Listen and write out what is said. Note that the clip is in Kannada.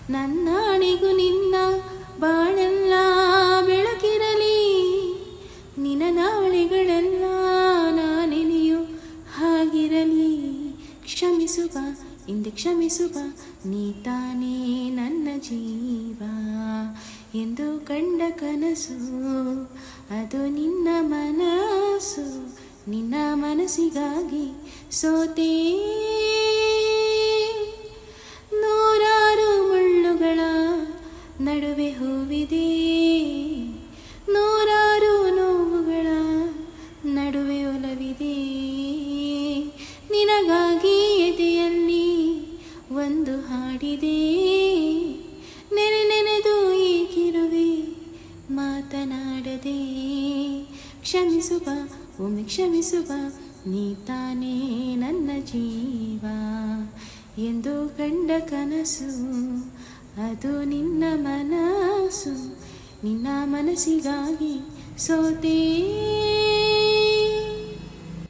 ನನ್ನಾಣೆಗೂ ನಿನ್ನ ಬಾಳೆಲ್ಲ ಬೆಳಕಿರಲಿ, ನಿನ್ನ ನಾಳೆಗಳೆಲ್ಲ ನಾನೆನೆಯೋ ಹಾಗಿರಲಿ. ಕ್ಷಮಿಸುವ ಹಿಂದೆ ಕ್ಷಮಿಸುವ, ನೀ ತಾನೇ ನನ್ನ ಜೀವ ಎಂದು ಕಂಡ ಕನಸು, ಅದು ನಿನ್ನ ಮನಸ್ಸು. ನಿನ್ನ ಮನಸ್ಸಿಗಾಗಿ ಸೋತೆ. ನೂರಾರು ಮುಳ್ಳುಗಳ ನಡುವೆ ಹೂವಿದೆ, ನೂರಾರು ನೋವುಗಳ ನಡುವೆ ಒಲವಿದೆ. ನಿನಗಾಗಿ ಎದೆಯಲ್ಲಿ ಒಂದು ಹಾಡಿದೆ, ನೆನೆ ನೆನೆದು ಏಕಿರುವೆ ಮಾತನಾಡದೆ. ಕ್ಷಮಿಸುವ ಒಮ್ಮೆ ಕ್ಷಮಿಸುವ, ನೀ ತಾನೇ ನನ್ನ ಜೀವ ಎಂದು ಕಂಡ ಕನಸು, ಅದು ನಿನ್ನ ಮನಸ್ಸು. ನಿನ್ನ ಮನಸ್ಸಿಗಾಗಿ ಸೋತೆ.